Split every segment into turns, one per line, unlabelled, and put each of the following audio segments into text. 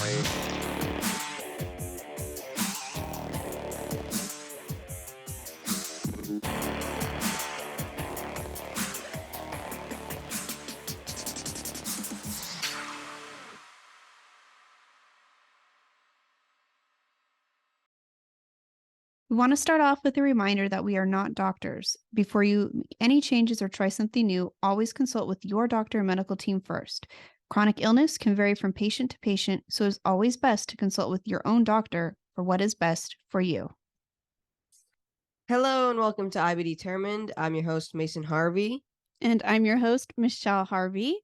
We want to start off with a reminder that we are not doctors. Before you make any changes or try something new, always consult with your doctor and medical team first. Chronic illness can vary from patient to patient, so it's always best to consult with your own doctor for what is best for you.
Hello and welcome to I Be Determined. I'm your host, Mason Harvey.
And I'm your host, Michelle Harvey.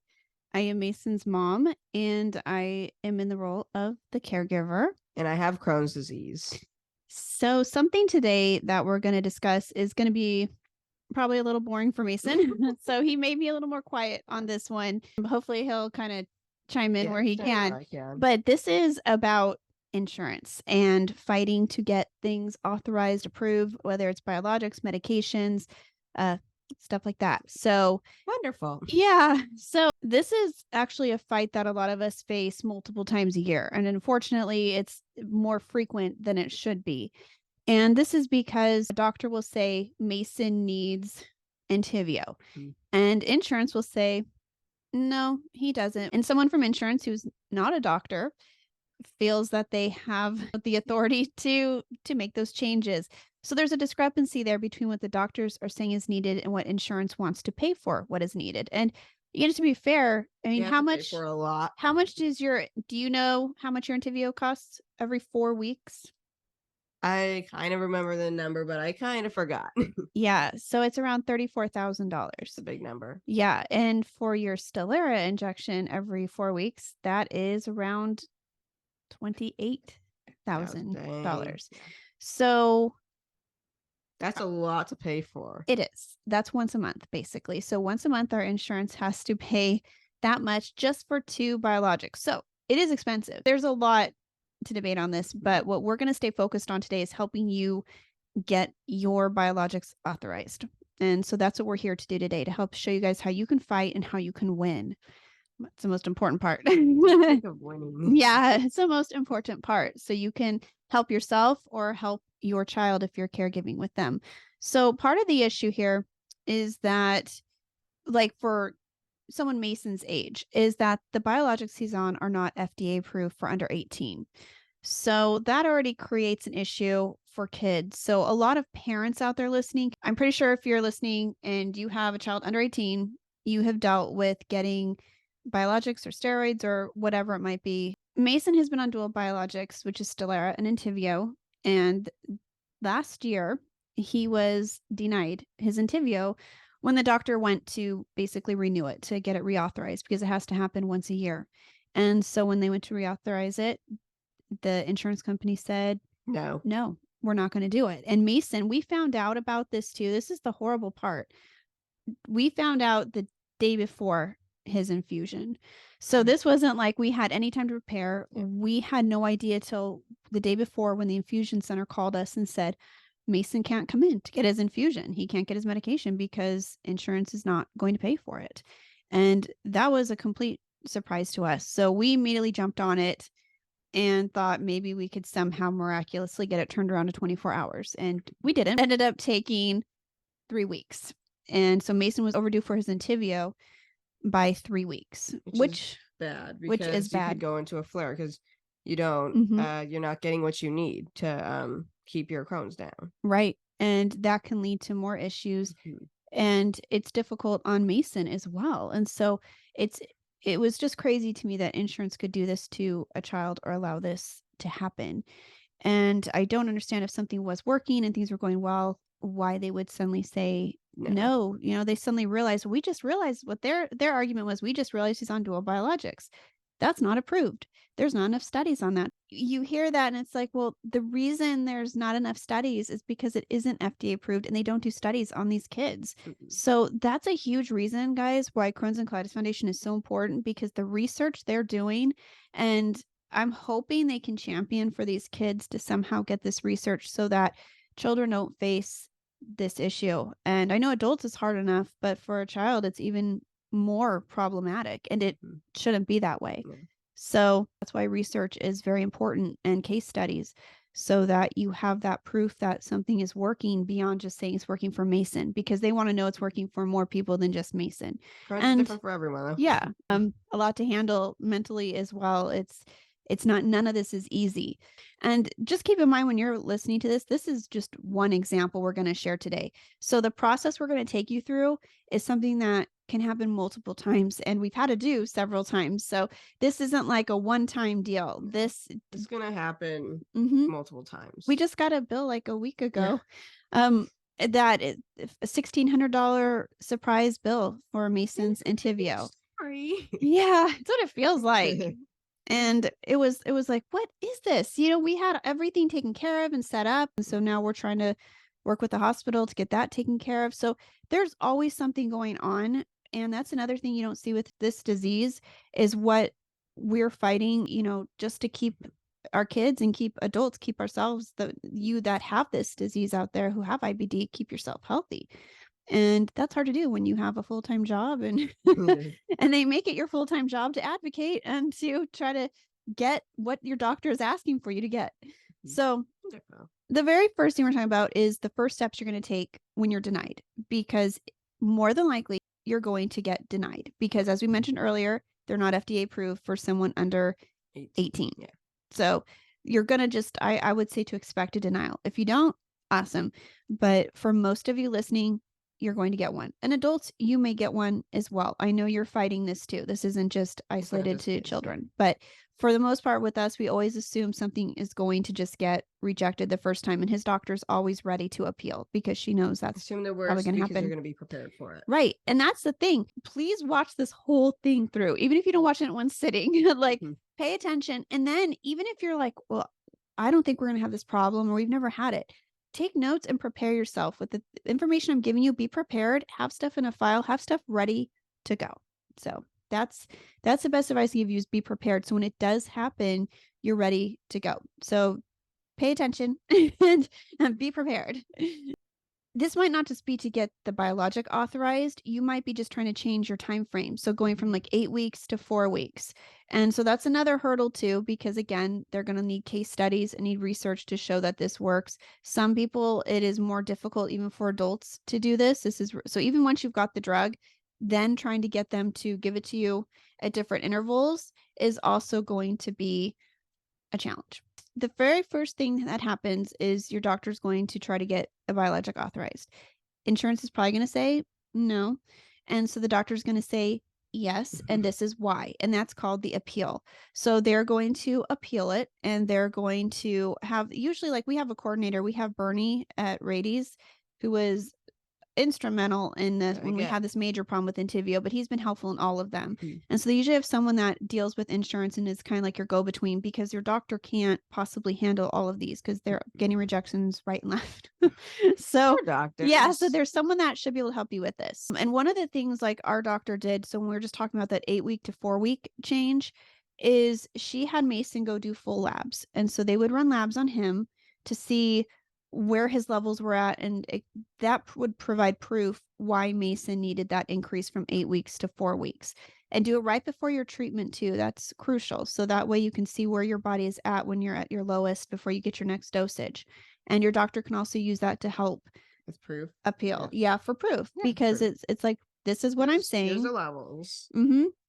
I am Mason's mom, and I am in the role of the caregiver.
And I have Crohn's disease.
So something today that we're going to discuss is going to be probably a little boring for Mason. So he may be a little more quiet on this one. Hopefully he'll kind of chime in where he can. But this is about insurance and fighting to get things authorized, approved, whether it's biologics, medications, stuff like that. So
wonderful.
Yeah. So this is actually a fight that a lot of us face multiple times a year. And unfortunately, it's more frequent than it should be. And this is because a doctor will say Mason needs Entyvio. And insurance will say, no, he doesn't. And someone from insurance who's not a doctor feels that they have the authority to make those changes. So there's a discrepancy there between what the doctors are saying is needed and what insurance wants to pay for what is needed. And to be fair, I mean, how much
for a lot?
How much do you know how much your Entyvio costs every 4 weeks?
I kind of remember the number, but I kind of forgot.
Yeah, so it's around $34,000. It's
a big number.
Yeah, and for your Stelara injection every 4 weeks, that is around $28,000. So
that's a lot to pay for.
It is. That's once a month, basically. So once a month, our insurance has to pay that much just for 2 biologics. So it is expensive. There's a lot to debate on this, but what we're going to stay focused on today is helping you get your biologics authorized. And so that's what we're here to do today, to help show you guys how you can fight and how you can win. That's the most important part. Yeah, it's the most important part. So you can help yourself or help your child if you're caregiving with them. So part of the issue here is that, like for someone Mason's age, is that the biologics he's on are not FDA approved for under 18. So that already creates an issue for kids. So a lot of parents out there listening, I'm pretty sure if you're listening and you have a child under 18, you have dealt with getting biologics or steroids or whatever it might be. Mason has been on dual biologics, which is Stelara and Entyvio. And last year, he was denied his Entyvio when the doctor went to basically renew it, to get it reauthorized, because it has to happen once a year. And so when they went to reauthorize it, the insurance company said, no, we're not going to do it. And Mason, we found out about this too. This is the horrible part. We found out the day before his infusion. So this wasn't like we had any time to prepare. We had no idea till the day before when the infusion center called us and said, Mason can't come in to get his infusion. He can't get his medication because insurance is not going to pay for it. And that was a complete surprise to us. So we immediately jumped on it and thought maybe we could somehow miraculously get it turned around to 24 hours. And we didn't. It ended up taking 3 weeks. And so Mason was overdue for his Entyvio by 3 weeks, which
is bad.
Which is bad.
You could go into a flare because you don't, you're not getting what you need to keep your Crohn's down.
Right. And that can lead to more issues. And it's difficult on Mason as well. And so it was just crazy to me that insurance could do this to a child or allow this to happen. And I don't understand, if something was working and things were going well, why they would suddenly say no. They suddenly realized, we just realized what their argument was. We just realized he's on dual biologics. That's not approved. There's not enough studies on that. You hear that and it's like, well, the reason there's not enough studies is because it isn't FDA approved and they don't do studies on these kids. So that's a huge reason, guys, why Crohn's and Colitis Foundation is so important, because the research they're doing, and I'm hoping they can champion for these kids to somehow get this research so that children don't face this issue. And I know adults is hard enough, but for a child, it's even more problematic, and it shouldn't be that way. So that's why research is very important and case studies so that you have that proof that something is working beyond just saying it's working for Mason, because they want to know it's working for more people than just Mason.
Crohn's is
And
different for everyone, though.
yeah, a lot to handle mentally as well. It's not, none of this is easy. And just keep in mind when you're listening to this, this is just one example we're going to share today. So the process we're going to take you through is something that can happen multiple times, and we've had to do several times. So this isn't like a one-time deal. This
It's gonna happen
Mhm.
multiple times.
We just got a bill like a week ago. Um, that is a $1,600 surprise bill for Mason's Entivio.
Sorry.
Yeah, it's what it feels like. And it was like, what is this? We had everything taken care of and set up. And so now we're trying to work with the hospital to get that taken care of. So there's always something going on. And that's another thing you don't see with this disease is what we're fighting, just to keep our kids and keep adults, keep ourselves, you that have this disease out there who have IBD, keep yourself healthy. And that's hard to do when you have a full-time job and and they make it your full-time job to advocate and to try to get what your doctor is asking for you to get. So the very first thing we're talking about is the first steps you're going to take when you're denied, because more than likely you're going to get denied because, as we mentioned earlier, they're not FDA approved for someone under 18.
Yeah.
So you're going to just, I would say to expect a denial. If you don't, awesome. But for most of you listening, you're going to get one. And adults, you may get one as well. I know you're fighting this too. This isn't just isolated to
kids,
children. But for the most part with us, we always assume something is going to just get rejected the first time. And his doctor's always ready to appeal because she knows that's
assume the worst
probably going to
because
happen.
you're going to be prepared for it.
Right. And that's the thing. Please watch this whole thing through. Even if you don't watch it in one sitting, like pay attention. And then even if you're like, well, I don't think we're going to have this problem or we've never had it, take notes and prepare yourself with the information I'm giving you. Be prepared, have stuff in a file, have stuff ready to go. So that's the best advice I give you is be prepared. So when it does happen, you're ready to go. So pay attention and be prepared. This might not just be to get the biologic authorized. You might be just trying to change your time frame. So going from like 8 weeks to 4 weeks. And so that's another hurdle too, because again, they're going to need case studies and need research to show that this works. Some people, it is more difficult even for adults to do this. So even once you've got the drug, then trying to get them to give it to you at different intervals is also going to be a challenge. The very first thing that happens is your doctor's going to try to get a biologic authorized. Insurance is probably going to say no. And so the doctor's going to say yes, and this is why. And that's called the appeal. So they're going to appeal it, and they're going to have, usually like we have a coordinator, we have Bernie at Rady's, who was instrumental in this when we had this major problem with Entivio, but he's been helpful in all of them. And so they usually have someone that deals with insurance and is kind of like your go-between, because your doctor can't possibly handle all of these because they're getting rejections right and left. So yeah, so there's someone that should be able to help you with this. And one of the things like our doctor did, so when we were just talking about that 8-week to 4-week change, is she had Mason go do full labs. And so they would run labs on him to see where his levels were at, and that would provide proof why Mason needed that increase from 8 weeks to 4 weeks. And do it right before your treatment too. That's crucial. So that way you can see where your body is at when you're at your lowest before you get your next dosage. And your doctor can also use that to help
with proof
appeal. Yeah, for proof, because proof. It's like, this is what I'm saying.
Here's the levels.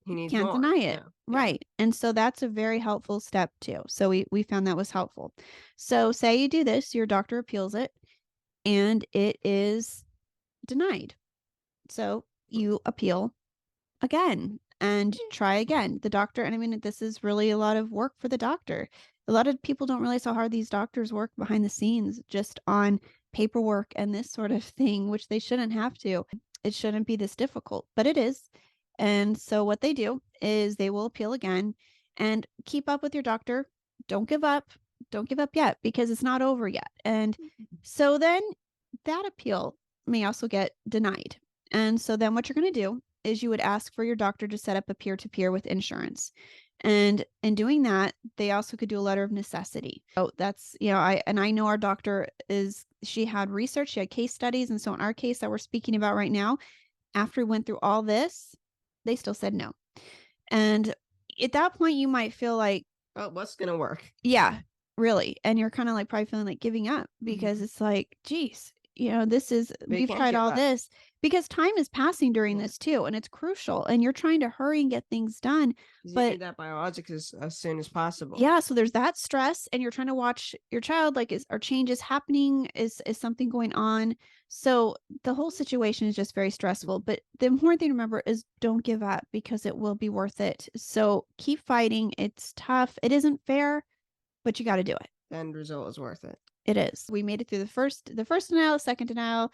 He needs Can't more. Deny it. Yeah. Right. And so that's a very helpful step too. So we found that was helpful. So say you do this, your doctor appeals it, and it is denied. So you appeal again and try again. The doctor, and I mean, this is really a lot of work for the doctor. A lot of people don't realize how hard these doctors work behind the scenes just on paperwork and this sort of thing, which they shouldn't have to. It shouldn't be this difficult, but it is. And so what they do is they will appeal again, and keep up with your doctor. Don't give up. Don't give up yet, because it's not over yet. And so then that appeal may also get denied. And so then what you're going to do is you would ask for your doctor to set up a peer-to-peer with insurance. And in doing that, they also could do a letter of necessity. So that's, I know our doctor she had research, she had case studies. And so in our case that we're speaking about right now, after we went through all this, they still said no. And at that point, you might feel like,
Oh, what's gonna work?
yeah, really. And you're kind of like probably feeling like giving up because
Mhm.
it's like, geez,
But you
we've
can't
tried
give
all
up.
this because time is passing during
Yeah,
this too. And it's crucial. And you're trying to hurry and get things done.
'cause you
But
need that biologics as soon as possible.
yeah, so there's that stress and you're trying to watch your child, like, are changes happening? Is something going on? So the whole situation is just very stressful, but the important thing to remember is don't give up because it will be worth it. So keep fighting. It's tough. It isn't fair, but you gotta do it.
The end result is worth it.
It is. We made it through the first denial, second denial,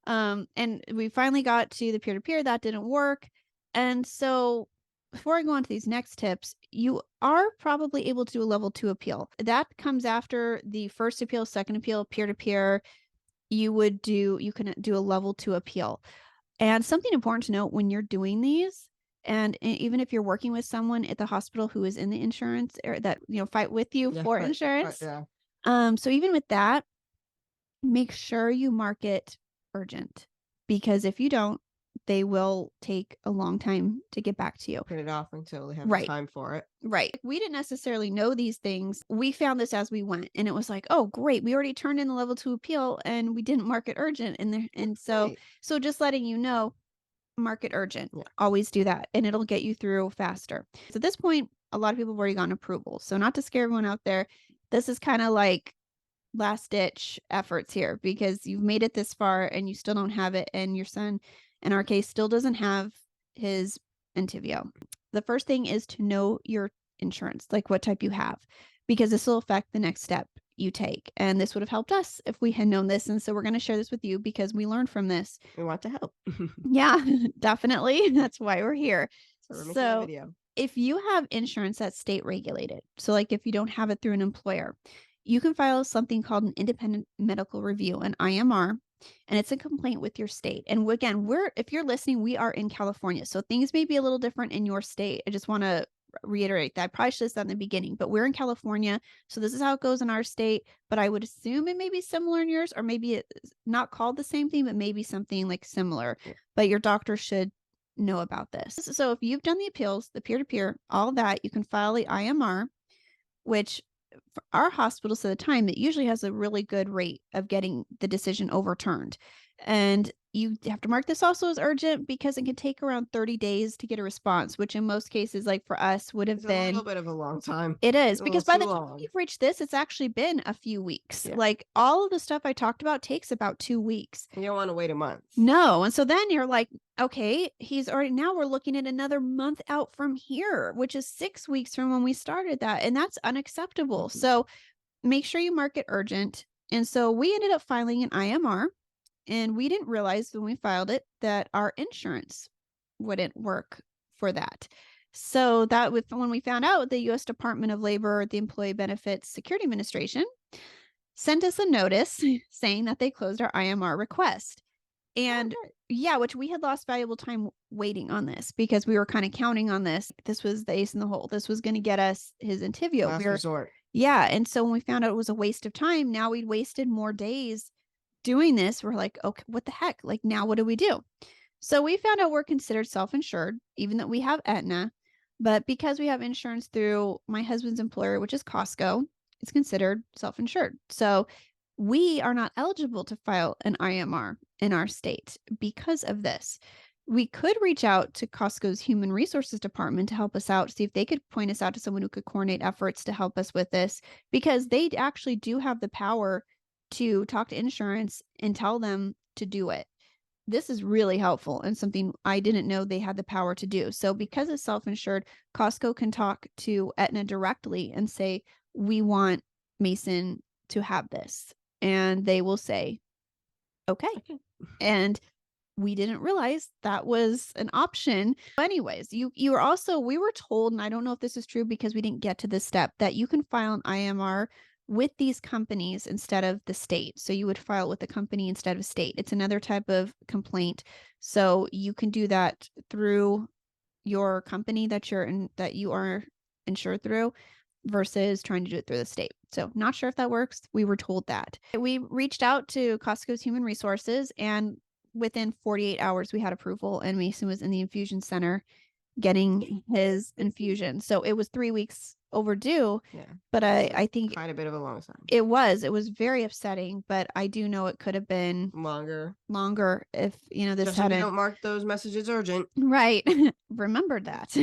and we finally got to the peer-to-peer. That didn't work. And so before I go on to these next tips, you are probably able to do a level 2 appeal. That comes after the first appeal, second appeal, peer-to-peer. You can do a level 2 appeal. And something important to note when you're doing these, and even if you're working with someone at the hospital who is in the insurance or that, fight with you
Yeah,
for
right,
insurance.
yeah.
So even with that, make sure you mark it urgent because if you don't, they will take a long time to get back to you.
Put it off until they have the
Right.
time for it.
Right. We didn't necessarily know these things. We found this as we went and it was like, "Oh, great. We already turned in the level 2 appeal and we didn't mark it urgent." And
Right.
so just letting you know, mark it urgent.
Yeah.
Always do that and it'll get you through faster. So at this point, a lot of people have already gotten approval. So not to scare everyone out there, this is kind of like last ditch efforts here because you've made it this far and you still don't have it. And your son, in our case, still doesn't have his Entivio. The first thing is to know your insurance, like what type you have, because this will affect the next step you take. And this would have helped us if we had known this. And so we're going to share this with you because we learned from this.
We want to help.
Yeah, definitely. That's why we're here.
So we're making a
So
video.
if you have insurance that's state regulated, so like if you don't have it through an employer, you can file something called an independent medical review, an IMR, and it's a complaint with your state. And again, if you're listening, we are in California, so things may be a little different in your state. I just want to reiterate that. I probably should have said in the beginning, but we're in California, so this is how it goes in our state. But I would assume it may be similar in yours, or maybe it's not called the same thing, but maybe something like similar.
Yeah.
But your doctor should know about this. So if you've done the appeals, the peer-to-peer, all that, you can file the IMR, which for our hospitals at the time, it usually has a really good rate of getting the decision overturned. And you have to mark this also as urgent because it can take around 30 days to get a response, which in most cases, like for us, would have
It's a
been.
little bit of a long time.
It is
A little
because by
too
the time
long.
you've reached this, it's actually been a few weeks.
Yeah.
Like all of the stuff I talked about takes about 2 weeks.
You don't want to wait a month.
No. And so then you're like, okay, now we're looking at another month out from here, which is 6 weeks from when we started that. And that's unacceptable.
Mhm.
So make sure you mark it urgent. And so we ended up filing an IMR and we didn't realize when we filed it that our insurance wouldn't work for that. So when we found out, the US Department of Labor, the Employee Benefits Security Administration sent us a notice saying that they closed our IMR request. And
Okay.
yeah, which we had lost valuable time waiting on this because we were kind of counting on this. This was the ace in the hole. This was going to get us his Entivio.
Last resort.
Yeah. And so when we found out it was a waste of time, now we'd wasted more days doing this. We're like, okay, what the heck? Like, now what do we do? So we found out we're considered self-insured, even though we have Aetna. But because we have insurance through my husband's employer, which is Costco, it's considered self-insured. So we are not eligible to file an IMR in our state because of this. We could reach out to Costco's human resources department to help us out, see if they could point us out to someone who could coordinate efforts to help us with this, because they actually do have the power to talk to insurance and tell them to do it. This is really helpful and something I didn't know they had the power to do. So because it's self-insured, Costco can talk to Aetna directly and say, we want Mason to have this. And they will say, okay. And we didn't realize that was an option. Anyways, we were told, and I don't know if this is true because we didn't get to this step, that you can file an IMR with these companies instead of the state. So you would file with the company instead of state. It's another type of complaint. So you can do that through your company that you are insured through versus trying to do it through the state. So not sure if that works. We were told that. We reached out to Costco's human resources and within 48 hours we had approval and Mason was in the infusion center getting his infusion. So it was 3 weeks overdue,
Yeah.
but
So
I think
quite a bit of a long time.
it was very upsetting, but I do know it could have been longer if, this
Just so we
hadn't
don't mark those messages urgent.
right. Remembered that.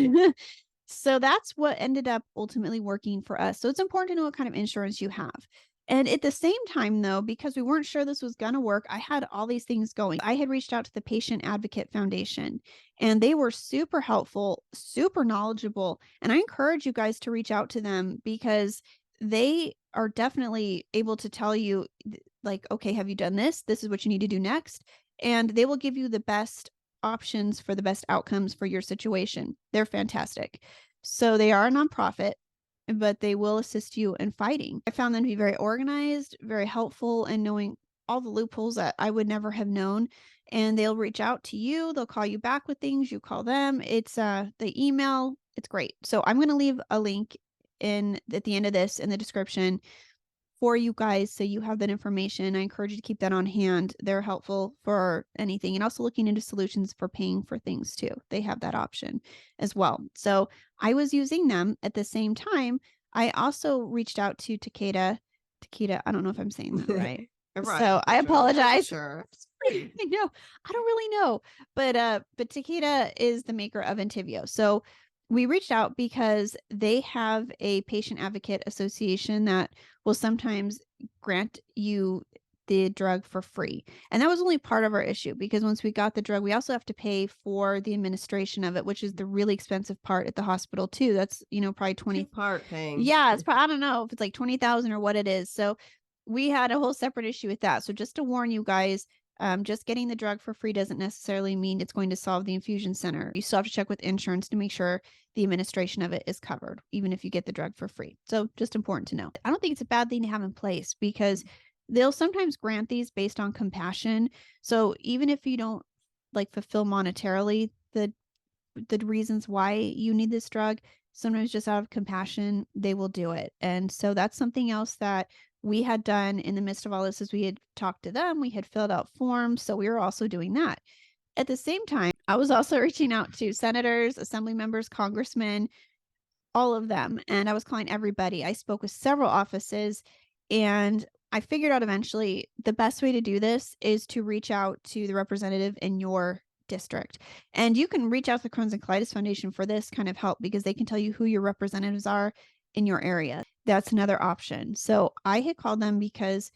So that's what ended up ultimately working for us. So it's important to know what kind of insurance you have. And at the same time, though, because we weren't sure this was going to work, I had all these things going. I had reached out to the Patient Advocate Foundation, and they were super helpful, super knowledgeable. And I encourage you guys to reach out to them because they are definitely able to tell you, like, okay, have you done this? This is what you need to do next. And they will give you the best options for the best outcomes for your situation. They're fantastic. So they are a nonprofit, but they will assist you in fighting. I found them to be very organized, very helpful, and knowing all the loopholes that I would never have known. And they'll reach out to you. They'll call you back with things. You call them. It's the email. It's great. So I'm going to leave a link at the end of this in the description for you guys so you have that information. I encourage you to keep that on hand. They're helpful for anything, and also looking into solutions for paying for things too. They have that option as well. So I was using them at the same time. I also reached out to Takeda. Takeda, I don't know if I'm saying that right.
Right,
So I apologize.
Sure.
I know. I don't really know. But Takeda is the maker of Entyvio. So we reached out because they have a patient advocate association that will sometimes grant you the drug for free. And that was only part of our issue because once we got the drug, we also have to pay for the administration of it, which is the really expensive part at the hospital too. That's, probably 20
part thing.
Yeah, it's probably, I don't know if it's like 20,000 or what it is. So we had a whole separate issue with that. So just to warn you guys, just getting the drug for free doesn't necessarily mean it's going to solve the infusion center. You still have to check with insurance to make sure the administration of it is covered, even if you get the drug for free. So just important to know. I don't think it's a bad thing to have in place because they'll sometimes grant these based on compassion. So even if you don't like fulfill monetarily the reasons why you need this drug, sometimes just out of compassion, they will do it. And so that's something else that we had done in the midst of all this is we had talked to them, we had filled out forms. So we were also doing that. At the same time, I was also reaching out to senators, assembly members, congressmen, all of them. And I was calling everybody. I spoke with several offices and I figured out eventually the best way to do this is to reach out to the representative in your district. And you can reach out to the Crohn's and Colitis Foundation for this kind of help because they can tell you who your representatives are in your area. That's another option. So I had called them because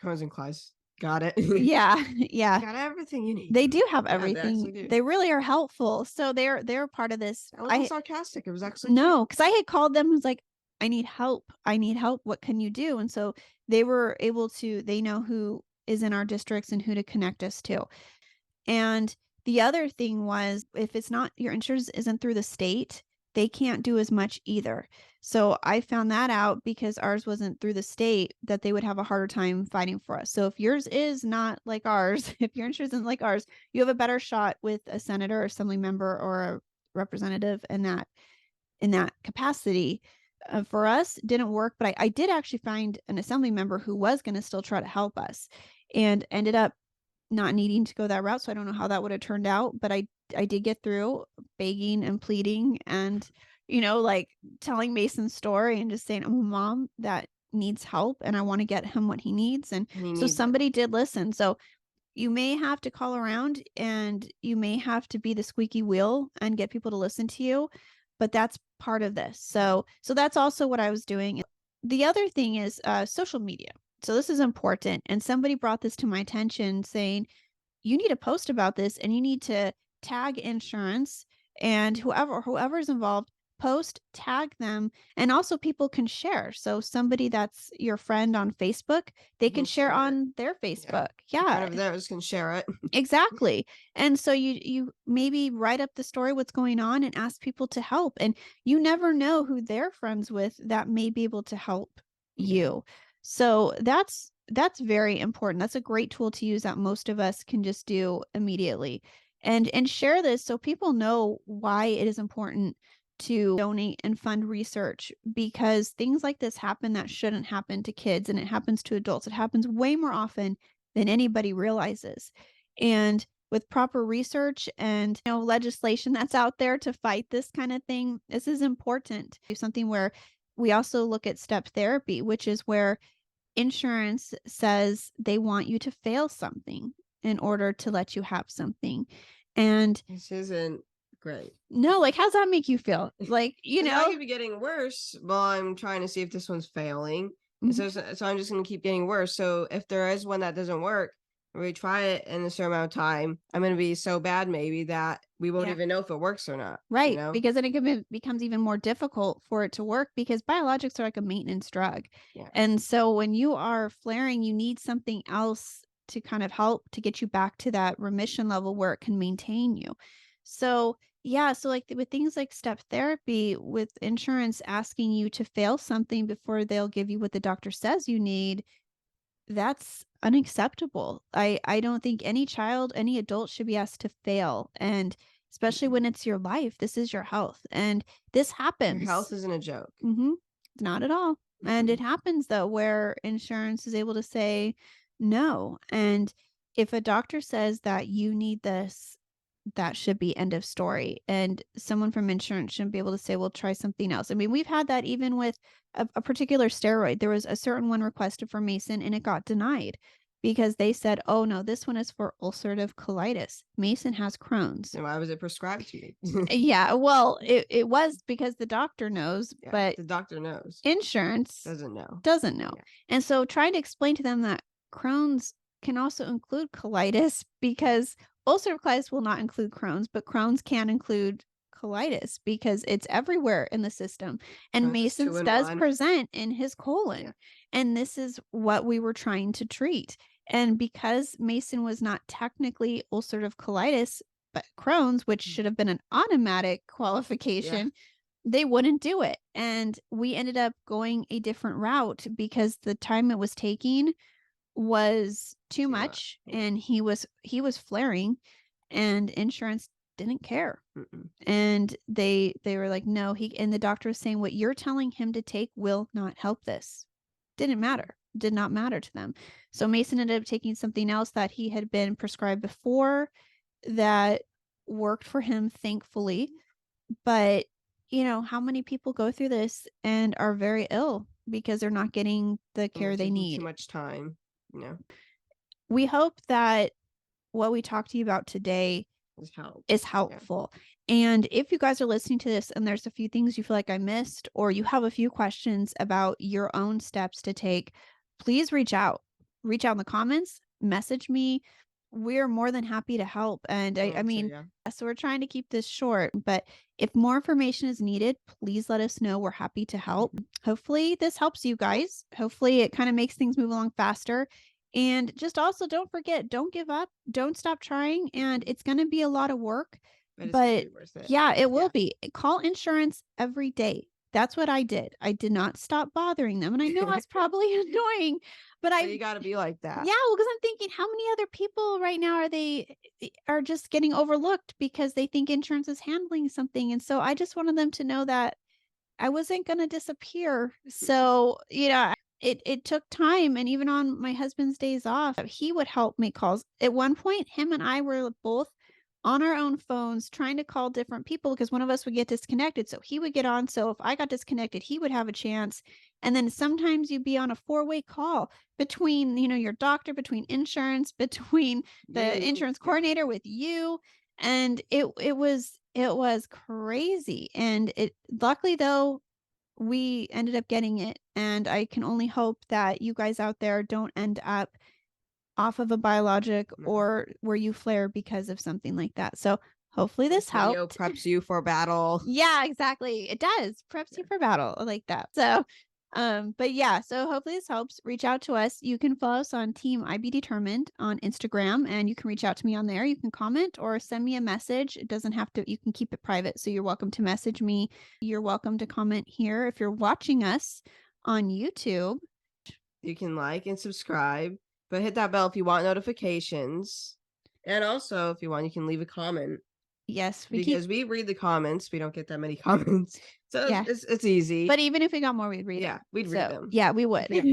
Crohn's and Colitis. Got it.
Yeah.
Got everything you need.
They do have
Yeah, they
everything.
actually do.
They really are helpful. So they're part of this.
I wasn't sarcastic. It was actually
No, because I had called them and was like, I need help. I need help. What can you do? And so they were able to, they know who is in our districts and who to connect us to. And the other thing was if it's not your insurance isn't through the state, they can't do as much either. So I found that out because ours wasn't through the state that they would have a harder time fighting for us. So if yours is not like ours, if your insurance isn't like ours, you have a better shot with a senator or assembly member or a representative in that capacity. For us, didn't work, but I did actually find an assembly member who was going to still try to help us and ended up not needing to go that route. So I don't know how that would have turned out, but I did get through begging and pleading and, like telling Mason's story and just saying, I'm a mom that needs help and I want to get him what he needs. And so somebody did listen. So you may have to call around and you may have to be the squeaky wheel and get people to listen to you, but that's part of this. So that's also what I was doing. The other thing is social media. So this is important. And somebody brought this to my attention saying, you need to post about this and you need to tag insurance and whoever's involved, post, tag them. And also people can share. So somebody that's your friend on Facebook, they can share on their Facebook. Yeah.
One of theirs can share it.
Exactly. And so you maybe write up the story, what's going on, and ask people to help. And you never know who they're friends with that may be able to help you. So that's very important. That's a great tool to use that most of us can just do immediately. And share this so people know why it is important to donate and fund research, because things like this happen that shouldn't happen to kids, and it happens to adults. It happens way more often than anybody realizes. And with proper research and legislation that's out there to fight this kind of thing, this is important. It's something where we also look at step therapy, which is where insurance says they want you to fail something in order to let you have something. And
this isn't great.
No, like, how's that make you feel? Like,
I could be getting worse while I'm trying to see if this one's failing.
Mhm.
So I'm just going to keep getting worse. So if there is one that doesn't work, we try it in a certain amount of time, I'm going to be so bad maybe that we won't even know if it works or not.
Right. Because then it becomes even more difficult for it to work because biologics are like a maintenance drug.
Yeah.
And so when you are flaring, you need something else to kind of help to get you back to that remission level where it can maintain you. So, yeah. So, like with things like step therapy, with insurance asking you to fail something before they'll give you what the doctor says you need, that's unacceptable. I don't think any child, any adult should be asked to fail, and especially when it's your life. This is your health, and this happens.
Your health isn't a joke.
Not at all. And it happens though where insurance is able to say no. And if a doctor says that you need this, that should be end of story. And someone from insurance shouldn't be able to say, well, try something else. I mean, we've had that even with a particular steroid. There was a certain one requested for Mason and it got denied because they said, oh, no, this one is for ulcerative colitis. Mason has Crohn's.
And why was it prescribed to you?
Yeah, well, it was because the doctor knows, but
the doctor knows.
Insurance
doesn't know.
Yeah. And so trying to explain to them that Crohn's can also include colitis because ulcerative colitis will not include Crohn's, but Crohn's can include colitis because it's everywhere in the system. And Mason's does present in his colon. Yeah. And this is what we were trying to treat. And because Mason was not technically ulcerative colitis, but Crohn's, which should have been an automatic qualification, they wouldn't do it. And we ended up going a different route because the time it was taking was too much and he was flaring and insurance didn't care. And they were like, no, and the doctor was saying what you're telling him to take will not help this. Did not matter to them. So Mason ended up taking something else that he had been prescribed before that worked for him, thankfully. But how many people go through this and are very ill because they're not getting the care they need?
Too much time.
We hope that what we talked to you about today is helpful. Yeah. And if you guys are listening to this and there's a few things you feel like I missed, or you have a few questions about your own steps to take, please reach out in the comments, message me. We're more than happy to help. And I mean, so we're trying to keep this short, but if more information is needed, please let us know. We're happy to help. Hopefully this helps you guys. Hopefully it kind of makes things move along faster. And just also don't forget, don't give up, don't stop trying. And it's going to be a lot of work, but yeah, it will be. Call insurance every day. That's what I did. I did not stop bothering them. And I know that's probably annoying, but
you got to be like that.
Yeah, well, because I'm thinking, how many other people right now are just getting overlooked because they think insurance is handling something. And so I just wanted them to know that I wasn't going to disappear. So, it took time. And even on my husband's days off, he would help make calls. At one point, him and I were both on our own phones trying to call different people because one of us would get disconnected. So he would get on. So if I got disconnected, he would have a chance. And then sometimes you'd be on a 4-way call between, your doctor, between insurance, between the insurance coordinator with you. And it was crazy. And luckily though, we ended up getting it. And I can only hope that you guys out there don't end up off of a biologic or where you flare because of something like that. So hopefully this helped.
Preps you for battle.
Yeah, exactly. It does. Preps you for battle. I like that. So, but yeah, so hopefully this helps. Reach out to us. You can follow us on Team IB Determined on Instagram, and you can reach out to me on there. You can comment or send me a message. It doesn't have to, you can keep it private. So you're welcome to message me. You're welcome to comment here. If you're watching us on YouTube,
you can like and subscribe, but hit that bell if you want notifications. And also, if you want, you can leave a comment.
Yes,
because we read the comments. We don't get that many comments. So it's easy.
But even if we got more, we'd read them.
Yeah, we'd read them.
Yeah, we would.
But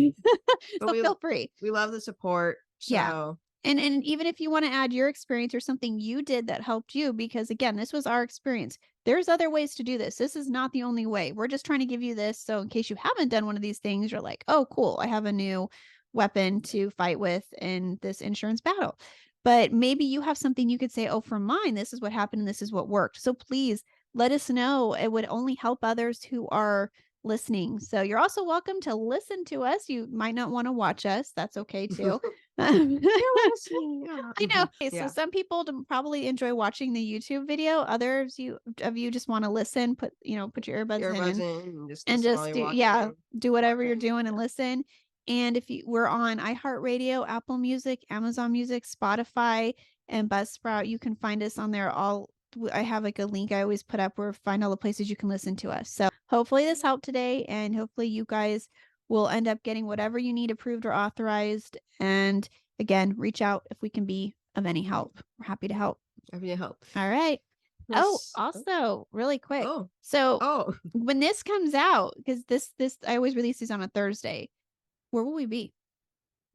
so feel free.
We love the support. So
And even if you want to add your experience or something you did that helped you, because again, this was our experience. There's other ways to do this. This is not the only way. We're just trying to give you this. So in case you haven't done one of these things, you're like, oh, cool. I have a new weapon to fight with in this insurance battle. But maybe you have something you could say, oh, for mine, this is what happened and this is what worked. So please let us know. It would only help others who are listening. So you're also welcome to listen to us. You might not want to watch us. That's okay too. I know. Okay, so
Yeah.
some people probably enjoy watching the YouTube video. Others of you just want to listen, put your earbuds in
Earbuds in and just
and
listen while
just
you're walking.
do whatever you're
Walking.
doing and listen. And we're on iHeartRadio, Apple Music, Amazon Music, Spotify, and Buzzsprout. You can find us on there. I have like a link I always put up where find all the places you can listen to us. So hopefully this helped today, and hopefully you guys will end up getting whatever you need approved or authorized. And again, reach out if we can be of any help. We're happy to help.
Happy to help.
All right. Also, really quick. So when this comes out, because this I always release these on a Thursday, where will we be?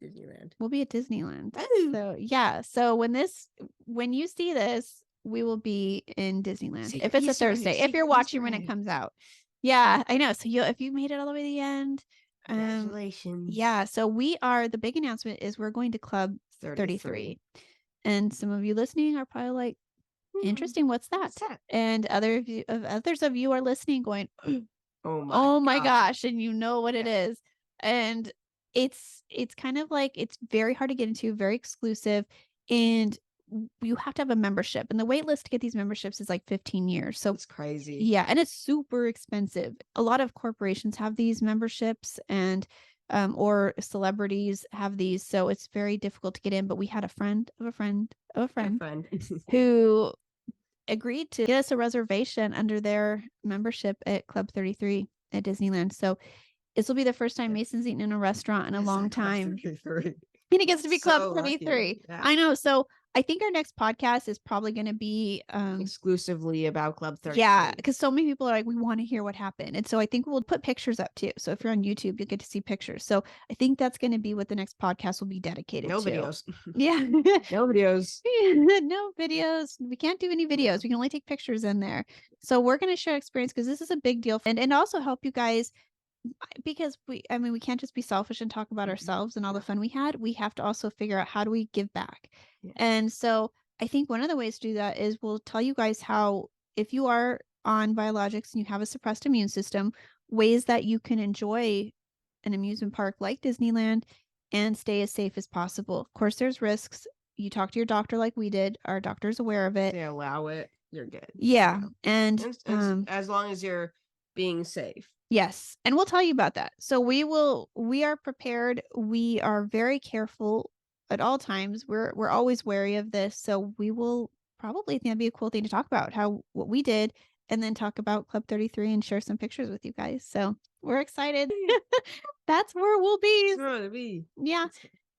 Disneyland.
We'll be at Disneyland.
Woo!
So yeah. So when you see this, we will be in Disneyland. If it's a Thursday, if you're watching when it comes out. Yeah, I know. So if you made it all the way to the end,
congratulations.
Yeah. So the big announcement is we're going to Club 33. And some of you listening are probably like, interesting, what's that? And others of you are listening going, oh my gosh, and you know what it is. And it's kind of like, it's very hard to get into, very exclusive, and you have to have a membership, and the wait list to get these memberships is like 15 years. So
it's crazy.
Yeah, and it's super expensive. A lot of corporations have these memberships, and or celebrities have these, so it's very difficult to get in. But we had a friend of a friend of a friend who agreed to get us a reservation under their membership at Club 33 at Disneyland. So this will be the first time Mason's eaten in a restaurant in a long time. And it gets to be Club 33. Yeah. I know. So I think our next podcast is probably going to be
exclusively about Club 33.
Yeah, because so many people are like, we want to hear what happened. And so I think we'll put pictures up too. So if you're on YouTube, you'll get to see pictures. So I think that's going to be what the next podcast will be dedicated to.
Videos.
Yeah.
No videos.
No videos. We can't do any videos. We can only take pictures in there. So we're going to share experience because this is a big deal, and also help you guys, because we can't just be selfish and talk about ourselves and all the fun we had. We have to also figure out, how do we give back? Yeah. And so I think one of the ways to do that is we'll tell you guys how, if you are on biologics and you have a suppressed immune system, ways that you can enjoy an amusement park like Disneyland and stay as safe as possible. Of course, there's risks. You talk to your doctor like we did. Our doctor's aware of it.
They allow it. You're good.
Yeah. And
as long as you're being safe.
Yes. And we'll tell you about that. So we are prepared. We are very careful at all times. We're always wary of this. So we will probably think that'd be a cool thing to talk about, what we did, and then talk about Club 33 and share some pictures with you guys. So we're excited. That's where we'll be.
That's where we'll be.
Yeah.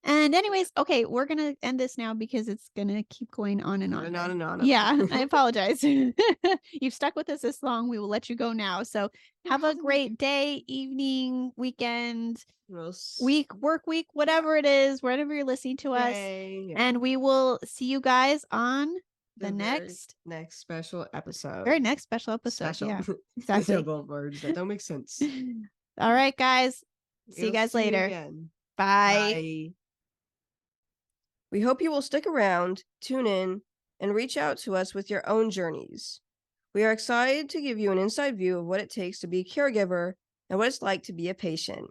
And anyways, okay, we're going to end this now because it's going to keep going on and on.
And on and on.
Yeah, I apologize. You've stuck with us this long. We will let you go now. So have a great day, evening, weekend, work week, whatever it is, wherever you're listening to us. Yeah. And we will see you guys on the next
special episode.
Very next special episode. Special. Yeah, exactly.
Several words that don't make sense.
All right, guys. See you guys later. Bye.
Bye. We hope you will stick around, tune in, and reach out to us with your own journeys. We are excited to give you an inside view of what it takes to be a caregiver and what it's like to be a patient.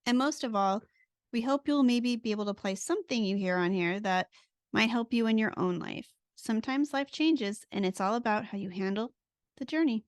And most of all, we hope you'll maybe be able to play something you hear on here that might help you in your own life. Sometimes life changes, and it's all about how you handle the journey.